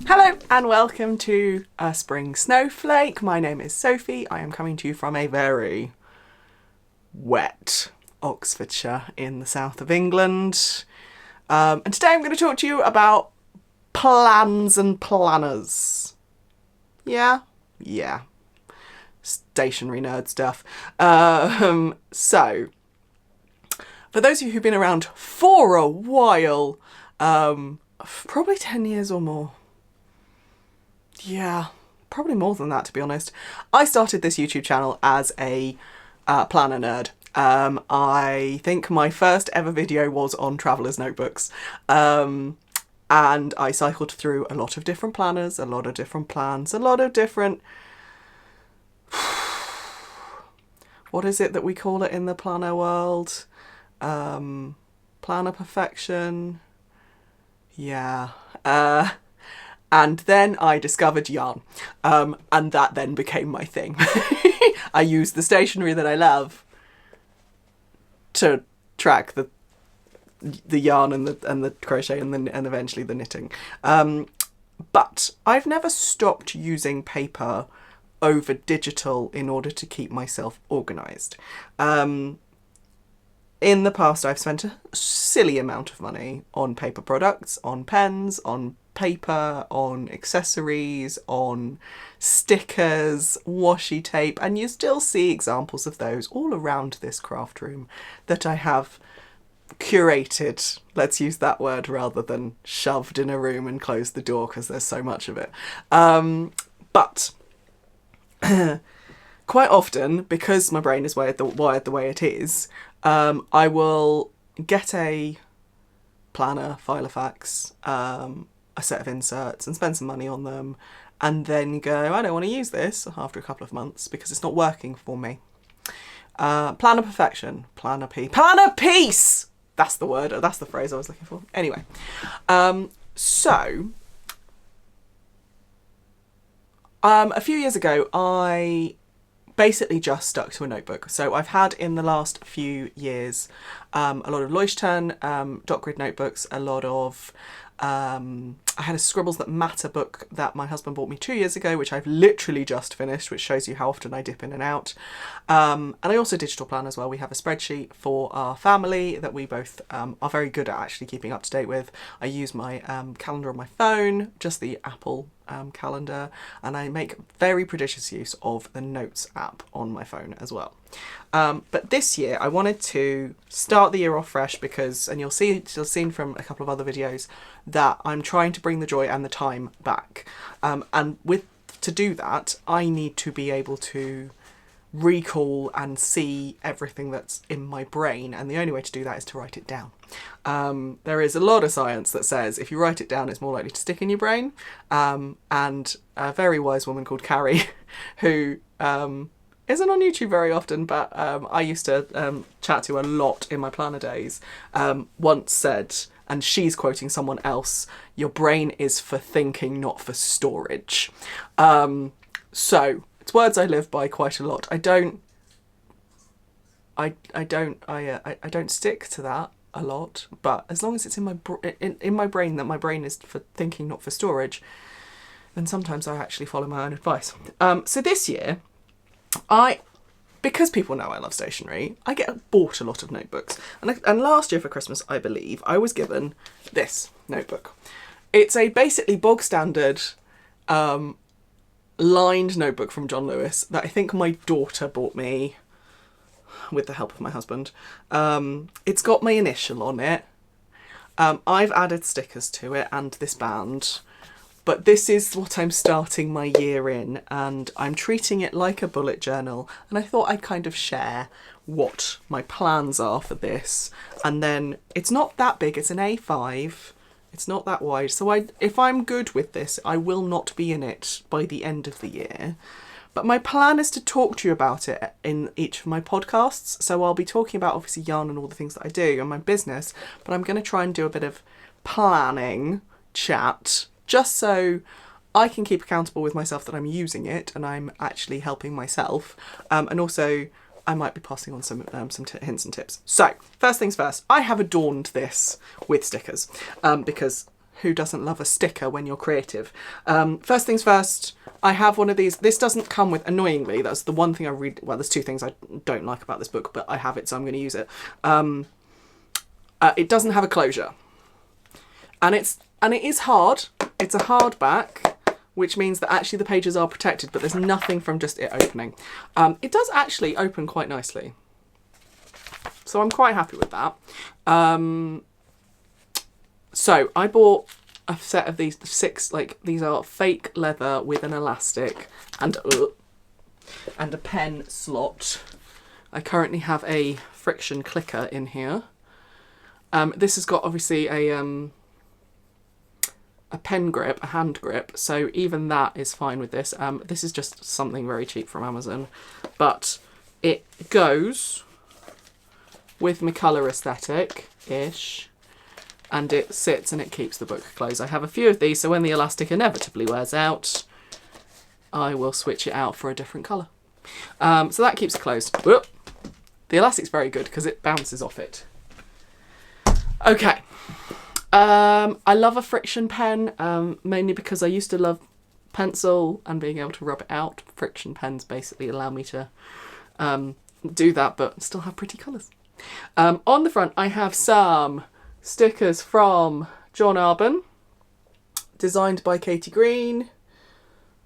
Hello and welcome to Spring Snowflake. My name is Sophie. I am coming to you from a very wet Oxfordshire in the south of England. And today I'm going to talk to you about plans and planners. Yeah? Yeah. Stationery nerd stuff. So, for those of you who've been around for a while, probably 10 years or more. Yeah, probably more than that, to be honest. I started this YouTube channel as a planner nerd. I think my first ever video was on traveller's notebooks. And I cycled through a lot of different planners, a lot of different plans, a lot of different... What is it that we call it in the planner world? Planner perfection. Yeah. And then I discovered yarn, and that then became my thing. I used the stationery that I love to track the yarn and the crochet and eventually the knitting. But I've never stopped using paper over digital in order to keep myself organised. In the past, I've spent a silly amount of money on paper products, on pens, on paper, on accessories, on stickers, washi tape, and you still see examples of those all around this craft room that I have curated, let's use that word rather than shoved in a room and closed the door because there's so much of it. But quite often, because my brain is wired the way it is, I will get a planner, Filofax, a set of inserts and spend some money on them and then go, I don't want to use this after a couple of months because it's not working for me. Planner perfection, planner peace! That's the word, that's the phrase I was looking for. Anyway, so a few years ago, I basically just stuck to a notebook. So I've had in the last few years a lot of Leuchtturn dot grid notebooks, a lot of I had a Scribbles That Matter book that my husband bought me 2 years ago, which I've literally just finished, which shows you how often I dip in and out. And I also digital plan as well. We have a spreadsheet for our family that we both are very good at actually keeping up to date with. I use my calendar on my phone, just the Apple calendar, and I make very prodigious use of the Notes app on my phone as well. But this year I wanted to start the year off fresh because, and you'll see from a couple of other videos, that I'm trying to bring the joy and the time back. And to do that, I need to be able to recall and see everything that's in my brain, and the only way to do that is to write it down. There is a lot of science that says if you write it down, it's more likely to stick in your brain. And a very wise woman called Carrie, who isn't on YouTube very often, but I used to chat to a lot in my planner days, once said, and she's quoting someone else, your brain is for thinking, not for storage. So it's words I live by quite a lot. I don't stick to that a lot, but as long as it's in my brain that my brain is for thinking, not for storage, then sometimes I actually follow my own advice. So this year, because people know I love stationery, I get bought a lot of notebooks. And last year for Christmas, I believe, I was given this notebook. It's a basically bog standard lined notebook from John Lewis that I think my daughter bought me with the help of my husband. It's got my initial on it. I've added stickers to it and this band. But this is what I'm starting my year in, and I'm treating it like a bullet journal. And I thought I'd kind of share what my plans are for this. And then it's not that big, it's an A5. It's not that wide. So if I'm good with this, I will not be in it by the end of the year. But my plan is to talk to you about it in each of my podcasts. So I'll be talking about obviously yarn and all the things that I do and my business, but I'm going to try and do a bit of planning chat, just so I can keep accountable with myself that I'm using it and I'm actually helping myself. And also I might be passing on some hints and tips. So first things first, I have adorned this with stickers because who doesn't love a sticker when you're creative? First things first, I have one of these. This doesn't come with, annoyingly, that's the one thing I read, well, there's two things I don't like about this book, but I have it, so I'm going to use it. It doesn't have a closure. And it is hard. It's a hardback, which means that actually the pages are protected, but there's nothing from just it opening. It does actually open quite nicely. So I'm quite happy with that. So I bought a set of these 6, like these are fake leather with an elastic and a pen slot. I currently have a friction clicker in here. This has got obviously a pen grip, a hand grip, so even that is fine with this. This is just something very cheap from Amazon, but it goes with my colour aesthetic-ish, and it sits and it keeps the book closed. I have a few of these, so when the elastic inevitably wears out, I will switch it out for a different colour. So that keeps it closed. Whoop. The elastic's very good because it bounces off it. Okay. I love a friction pen, mainly because I used to love pencil and being able to rub it out. Friction pens basically allow me to do that, but still have pretty colours. On the front, I have some stickers from John Arbon, designed by Katie Green.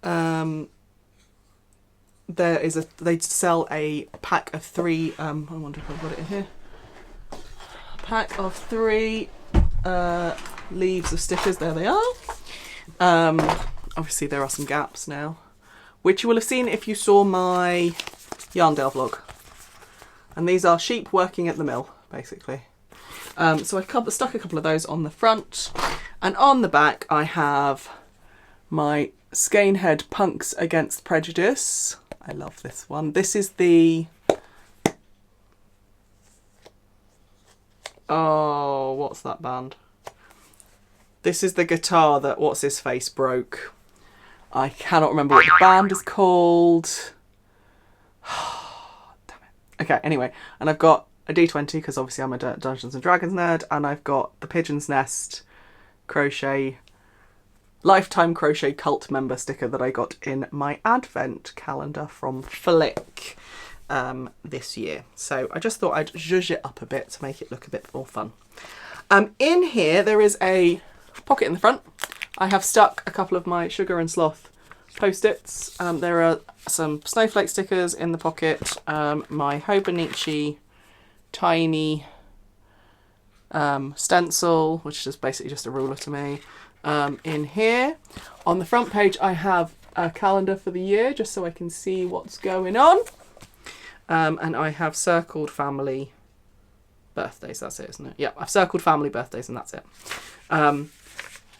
They sell a pack of 3. I wonder if I've got it in here. Pack of 3 leaves of stickers. There they are. Obviously there are some gaps now, which you will have seen if you saw my Yarndale vlog. And these are sheep working at the mill, basically. So I stuck a couple of those on the front, and on the back I have my Skenehead Punks Against Prejudice. I love this one. This is the... Oh, what's that band? This is the guitar that What's-His-Face broke. I cannot remember what the band is called. Damn it. Okay, anyway. And I've got a D20, because obviously I'm a Dungeons & Dragons nerd, and I've got the Pigeon's Nest crochet, lifetime crochet cult member sticker that I got in my advent calendar from Flick this year. So I just thought I'd zhuzh it up a bit to make it look a bit more fun. In here there is a pocket in the front. I have stuck a couple of my Sugar and Sloth post-its. There are some snowflake stickers in the pocket, my Hobonichi tiny stencil, which is basically just a ruler to me, in here. On the front page I have a calendar for the year, just so I can see what's going on. And I have circled family birthdays, that's it, isn't it? Yeah, I've circled family birthdays and that's it.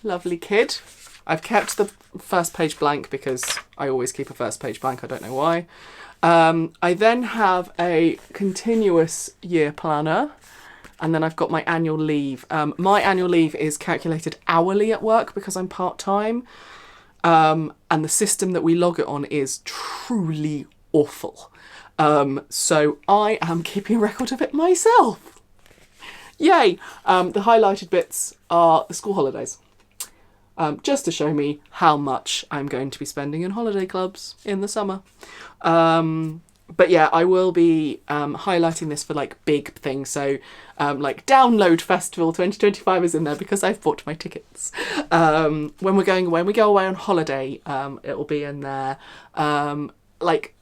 Lovely kid. I've kept the first page blank because I always keep a first page blank, I don't know why. I then have a continuous year planner, and then I've got my annual leave. My annual leave is calculated hourly at work because I'm part-time, and the system that we log it on is truly awful. So I am keeping a record of it myself. Yay! The highlighted bits are the school holidays. Just to show me how much I'm going to be spending in holiday clubs in the summer. But yeah, I will be highlighting this for like big things. So like Download Festival 2025 is in there because I've bought my tickets. When we're going away, when we go away on holiday, it will be in there. Like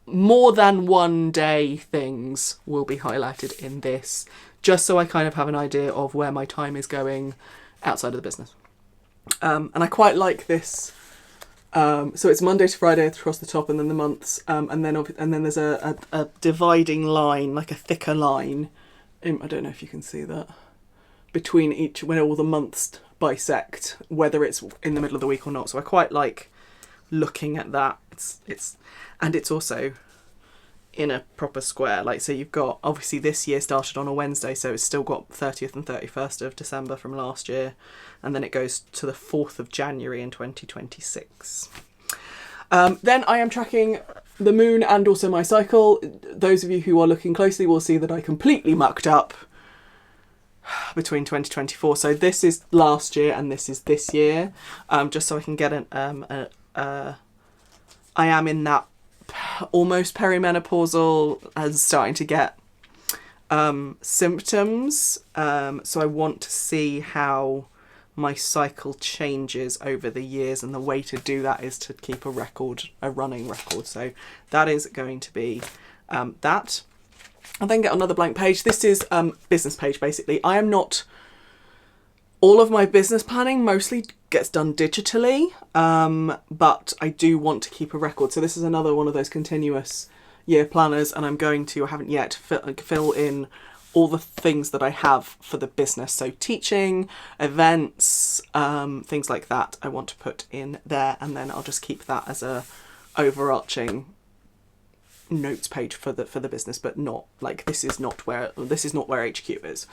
more than one day things will be highlighted in this, just so I kind of have an idea of where my time is going outside of the business. And I quite like this. So it's Monday to Friday across the top, and then the months, and then there's a dividing line, like a thicker line. I don't know if you can see that, between each, when all the months bisect, whether it's in the middle of the week or not. So I quite like looking at that. It's also in a proper square. Like, so you've got, obviously this year started on a Wednesday, so it's still got 30th and 31st of December from last year, and then it goes to the 4th of January in 2026. Then I am tracking the moon and also my cycle. Those of you who are looking closely will see that I completely mucked up between 2024. So this is last year and this is this year, just so I can get I am in that almost perimenopausal and starting to get symptoms. So I want to see how my cycle changes over the years, and the way to do that is to keep a running record. So that is going to be that. And then get another blank page. This is business page, basically. I am not... All of my business planning mostly gets done digitally, but I do want to keep a record. So this is another one of those continuous year planners, and I'm going to, I haven't yet, fill in all the things that I have for the business. So teaching, events, things like that I want to put in there, and then I'll just keep that as a overarching notes page for the business, but not like this is not where HQ is.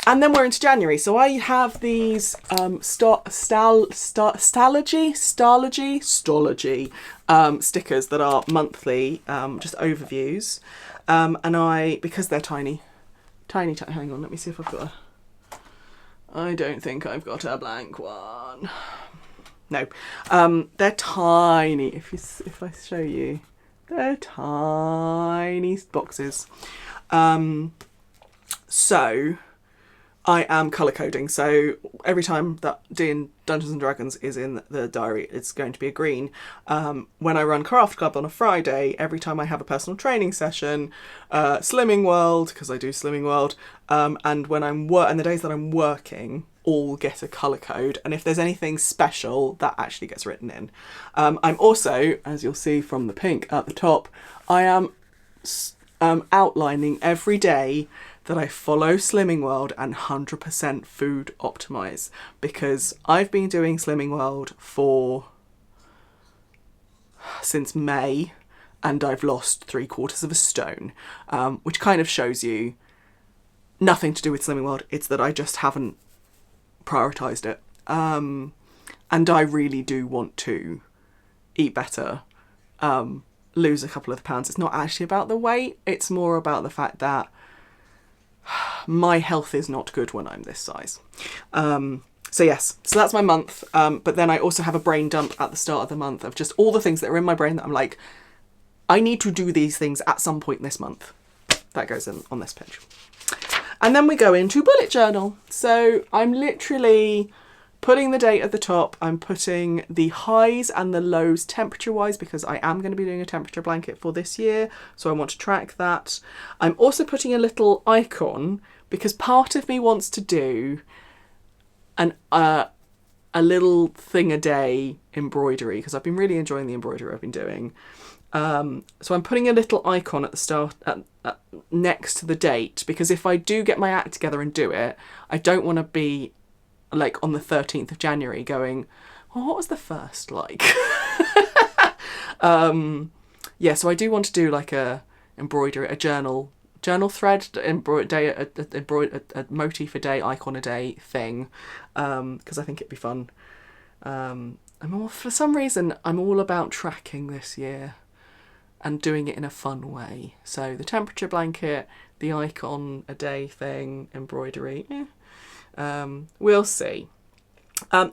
And then we're into January. So I have these Stalogy stickers that are monthly, just overviews. And because they're tiny, hang on, let me see if I've got I don't think I've got a blank one. No, they're tiny. If I show you, they're tiny boxes. So I am colour coding. So every time that Dungeons and Dragons is in the diary, it's going to be a green. When I run Craft Club on a Friday, every time I have a personal training session, Slimming World, because I do Slimming World, and when and the days that I'm working, all get a colour code. And if there's anything special, that actually gets written in. I'm also, as you'll see from the pink at the top, I am outlining every day that I follow Slimming World and 100% food optimize, because I've been doing Slimming World since May, and I've lost 3/4 of a stone, which kind of shows you nothing to do with Slimming World. It's that I just haven't prioritized it. And I really do want to eat better, lose a couple of pounds. It's not actually about the weight. It's more about the fact that my health is not good when I'm this size. So yes, so that's my month. But then I also have a brain dump at the start of the month of just all the things that are in my brain that I'm like, I need to do these things at some point this month. That goes in on this page. And then we go into bullet journal. So I'm literally putting the date at the top. I'm putting the highs and the lows temperature-wise, because I am going to be doing a temperature blanket for this year, so I want to track that. I'm also putting a little icon, because part of me wants to do a little thing a day embroidery, because I've been really enjoying the embroidery I've been doing. So I'm putting a little icon at the start, next to the date, because if I do get my act together and do it, I don't want to be like on the 13th of January going, well, what was the first like? Yeah, so I do want to do like a journal thread, a motif a day, icon a day thing, because I think it'd be fun. For some reason, I'm all about tracking this year and doing it in a fun way. So the temperature blanket, the icon a day thing, embroidery, we'll see.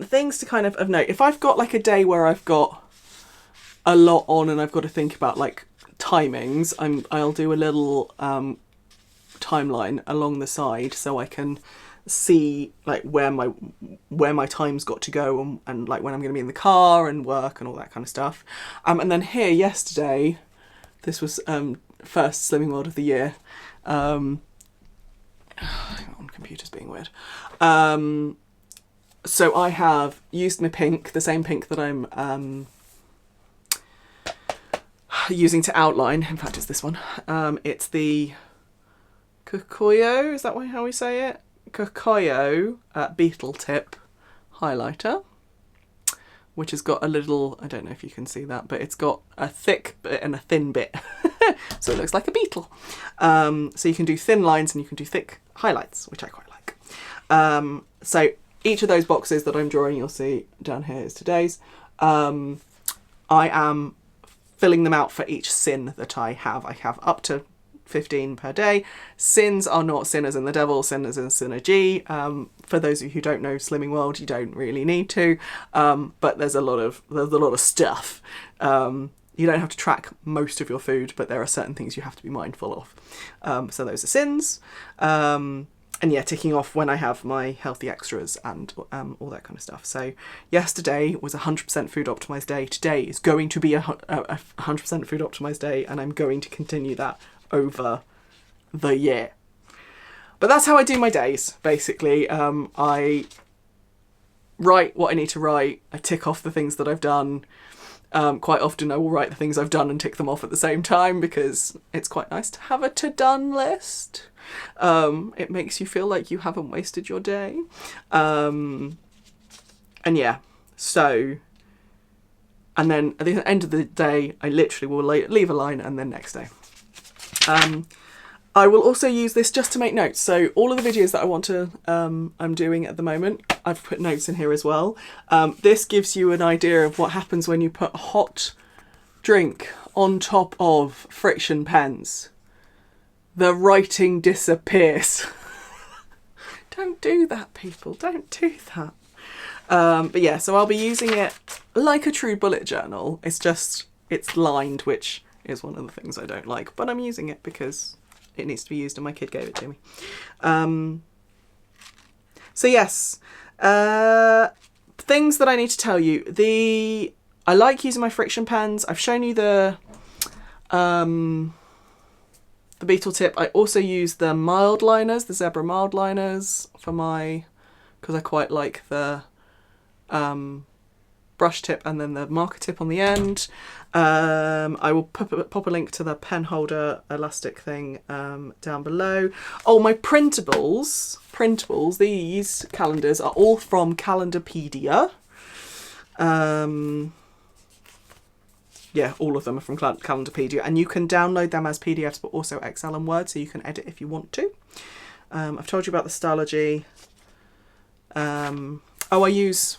Things to kind of note. If I've got like a day where I've got a lot on and I've got to think about like timings, I'll do a little timeline along the side so I can see like where my time's got to go, and like when I'm going to be in the car and work and all that kind of stuff. And then here yesterday, this was first Slimming World of the year. Hang on, computer's being weird. So I have used my pink, the same pink that I'm using to outline. In fact, it's this one. It's the Kokoyo, is that how we say it? Kokoyo Beetle Tip highlighter, which has got a little, I don't know if you can see that, but it's got a thick bit and a thin bit. So it looks like a beetle. So you can do thin lines and you can do thick highlights, which I quite like. So each of those boxes that I'm drawing, you'll see down here is today's. I am filling them out for each sin that I have. I have up to 15 per day. Sins are not sinners and the devil, sinners and synergy. For those of you who don't know Slimming World, you don't really need to, but there's a lot of stuff. You don't have to track most of your food, but there are certain things you have to be mindful of. So those are sins. And yeah, ticking off when I have my healthy extras and all that kind of stuff. So yesterday was 100% food optimized day. Today is going to be a 100% food optimized day, and I'm going to continue that over the year. But that's how I do my days, basically. I write what I need to write. I tick off the things that I've done. Quite often I will write the things I've done and tick them off at the same time, because it's quite nice to have a to-done list. It makes you feel like you haven't wasted your day. And yeah, so, and then at the end of the day, I literally will leave a line and then next day. I will also use this just to make notes. So all of the videos that I want to, I'm doing at the moment, I've put notes in here as well. This gives you an idea of what happens when you put a hot drink on top of friction pens. The writing disappears. Don't do that, people. Don't do that. But yeah, so I'll be using it like a true bullet journal. It's lined, which is one of the things I don't like, but I'm using it because it needs to be used and my kid gave it to me. So yes, things that I need to tell you. I like using my friction pens. I've shown you the beetle tip. I also use the mild liners, the zebra mild liners because I quite like the brush tip and then the marker tip on the end. I will pop a link to the pen holder elastic thing down below. Oh, my printables, these calendars are all from Calendarpedia. Yeah, all of them are from Calendarpedia, and you can download them as PDFs, but also Excel and Word, so you can edit if you want to. I've told you about the Stylogy. I use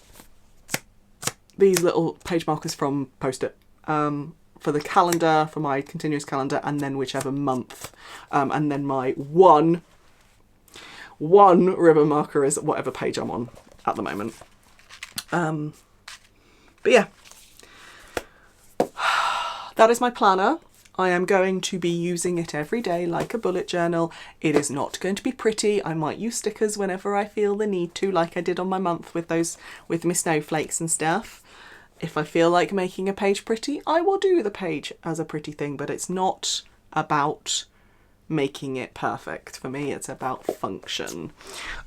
these little page markers from Post-it for the calendar, for my continuous calendar, and then whichever month. And then my one ribbon marker is whatever page I'm on at the moment. But yeah. That is my planner. I am going to be using it every day like a bullet journal. It is not going to be pretty. I might use stickers whenever I feel the need to, like I did on my month with my snowflakes and stuff. If I feel like making a page pretty, I will do the page as a pretty thing, but it's not about making it perfect. For me, it's about function.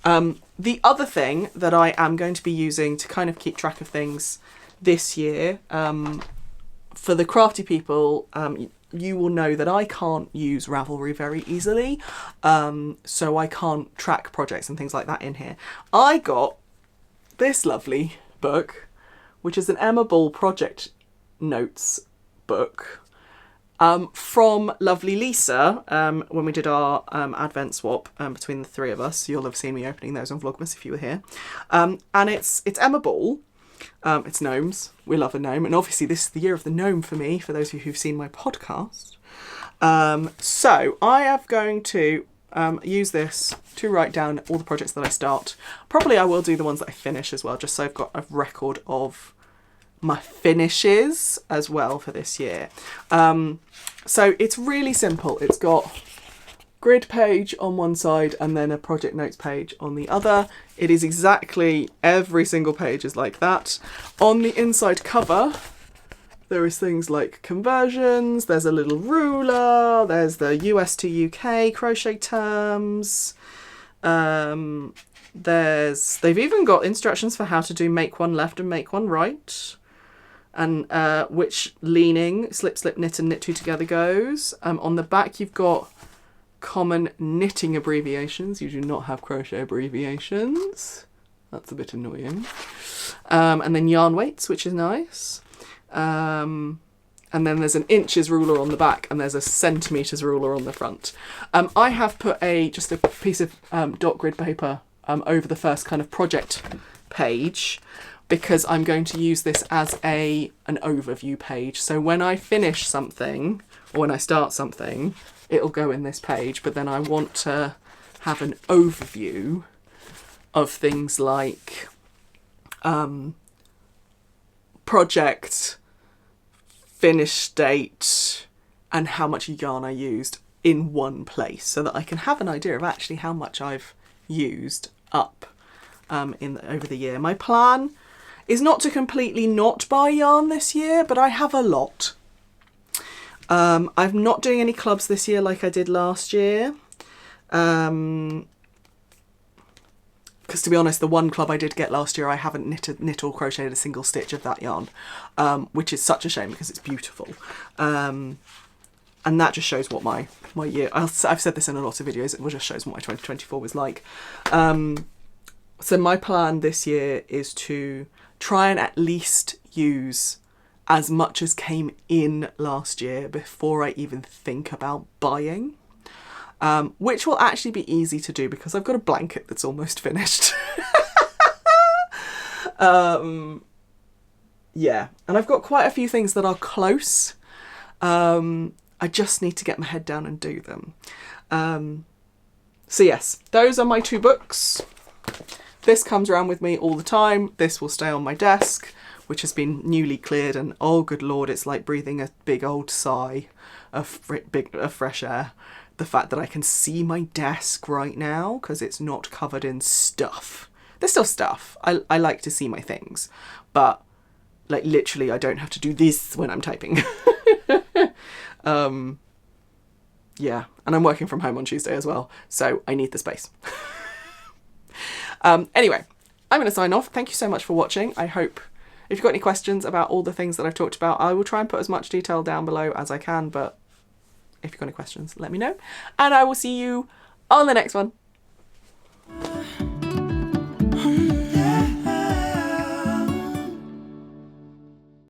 The other thing that I am going to be using to kind of keep track of things this year, for the crafty people, you will know that I can't use Ravelry very easily, so I can't track projects and things like that in here. I got this lovely book, which is an Emma Ball project notes book from lovely Lisa when we did our advent swap between the three of us. You'll have seen me opening those on Vlogmas if you were here. And it's Emma Ball. It's gnomes. We love a gnome, and obviously this is the year of the gnome for me, for those of you who've seen my podcast. So I am going to use this to write down all the projects that I start. Probably I will do the ones that I finish as well, just so I've got a record of my finishes as well for this year. So it's really simple. It's got grid page on one side and then a project notes page on the other. It is exactly, every single page is like that. On the inside cover, there is things like conversions, there's a little ruler, there's the US to UK crochet terms, they've even got instructions for how to do make one left and make one right, and which leaning, slip, slip, knit and knit two together goes. On the back you've got common knitting abbreviations. You do not have crochet abbreviations. That's a bit annoying. And then yarn weights, which is nice. And then there's an inches ruler on the back and there's a centimetres ruler on the front. I have put just a piece of dot grid paper over the first kind of project page, because I'm going to use this as an overview page. So when I finish something, or when I start something, it'll go in this page, but then I want to have an overview of things like project, finish date, and how much yarn I used in one place, so that I can have an idea of actually how much I've used up over the year. My plan is not to completely not buy yarn this year, but I have a lot. I'm not doing any clubs this year like I did last year. Because to be honest, the one club I did get last year, I haven't knit or crocheted a single stitch of that yarn, which is such a shame because it's beautiful. And that just shows what my year, I've said this in a lot of videos, it just shows what my 2024 was like. So my plan this year is to try and at least use as much as came in last year before I even think about buying. Which will actually be easy to do because I've got a blanket that's almost finished. Yeah, and I've got quite a few things that are close. I just need to get my head down and do them. So yes, those are my 2 books. This comes around with me all the time. This will stay on my desk, which has been newly cleared, and oh good lord, it's like breathing a big old sigh of fresh air. The fact that I can see my desk right now because it's not covered in stuff. There's still stuff. I like to see my things, but like literally I don't have to do this when I'm typing. Yeah, and I'm working from home on Tuesday as well, so I need the space. Anyway, I'm going to sign off. Thank you so much for watching. I hope if you've got any questions about all the things that I've talked about, I will try and put as much detail down below as I can, but if you've got any questions, let me know. And I will see you on the next one.